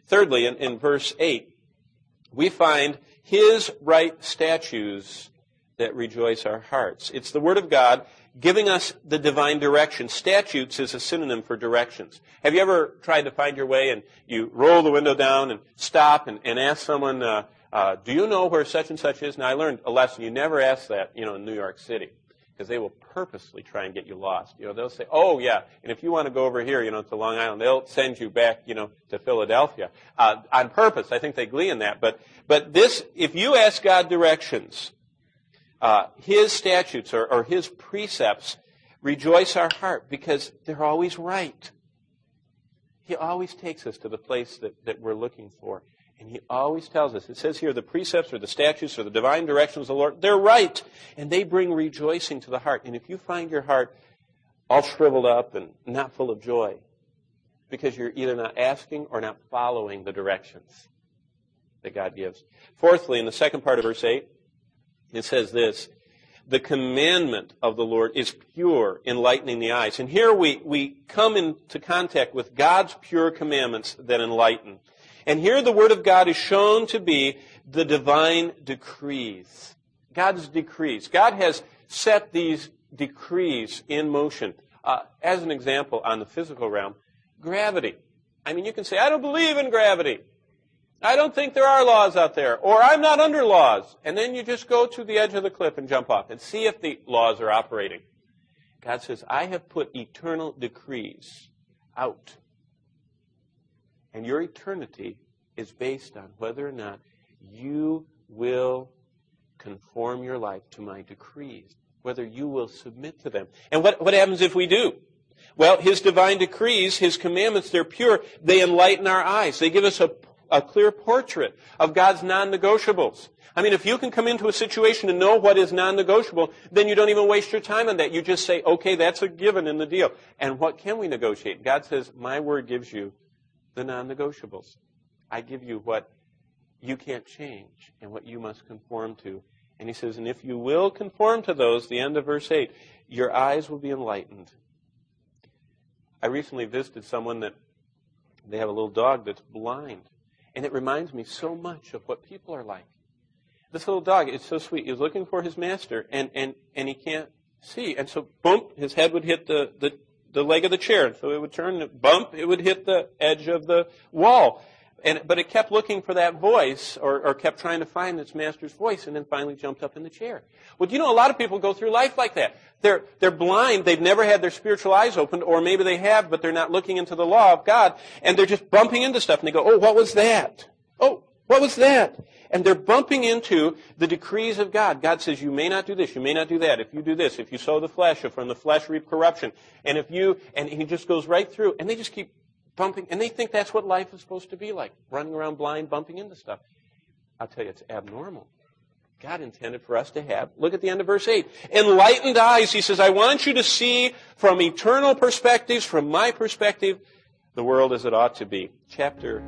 Thirdly, in verse 8, we find His right statutes that rejoice our hearts. It's the Word of God giving us the divine direction. Statutes is a synonym for directions. Have you ever tried to find your way and you roll the window down and stop and ask someone, do you know where such and such is? Now, I learned a lesson. You never ask that, in New York City, because they will purposely try and get you lost. They'll say, oh, yeah, and if you want to go over here, to Long Island, they'll send you back, to Philadelphia on purpose. I think they glee in that. But this, if you ask God directions, His statutes or His precepts rejoice our heart because they're always right. He always takes us to the place that we're looking for. And He always tells us, it says here, the precepts or the statutes or the divine directions of the Lord, they're right. And they bring rejoicing to the heart. And if you find your heart all shriveled up and not full of joy, because you're either not asking or not following the directions that God gives. Fourthly, in the second part of verse 8, it says this, the commandment of the Lord is pure, enlightening the eyes. And here we come into contact with God's pure commandments that enlighten. And here the Word of God is shown to be the divine decrees. God's decrees. God has set these decrees in motion. As an example, on the physical realm, gravity. I mean, you can say, I don't believe in gravity. I don't think there are laws out there. Or I'm not under laws. And then you just go to the edge of the cliff and jump off and see if the laws are operating. God says, I have put eternal decrees out. And your eternity is based on whether or not you will conform your life to my decrees, whether you will submit to them. And what happens if we do? Well, His divine decrees, His commandments, they're pure. They enlighten our eyes. They give us a clear portrait of God's non-negotiables. I mean, if you can come into a situation and know what is non-negotiable, then you don't even waste your time on that. You just say, okay, that's a given in the deal. And what can we negotiate? God says, my word gives you the non-negotiables. I give you what you can't change and what you must conform to. And He says, and if you will conform to those, the end of verse 8, your eyes will be enlightened. I recently visited someone that they have a little dog that's blind. And it reminds me so much of what people are like. This little dog, it's so sweet. He's looking for his master, and he can't see. And so, bump, his head would hit the leg of the chair. And so it would turn, bump, it would hit the edge of the wall. But it kept looking for that voice, or kept trying to find its master's voice, and then finally jumped up in the chair. Well, a lot of people go through life like that. They're blind, they've never had their spiritual eyes opened, or maybe they have, but they're not looking into the law of God, and they're just bumping into stuff, and they go, oh, what was that? Oh, what was that? And they're bumping into the decrees of God. God says, you may not do this, you may not do that. If you do this, if you sow the flesh, if from the flesh reap corruption, and He just goes right through, and they just keep bumping, and they think that's what life is supposed to be like, running around blind, bumping into stuff. I'll tell you, it's abnormal. God intended for us to have, look at the end of verse 8, enlightened eyes. He says, I want you to see from eternal perspectives, from my perspective, the world as it ought to be. Chapter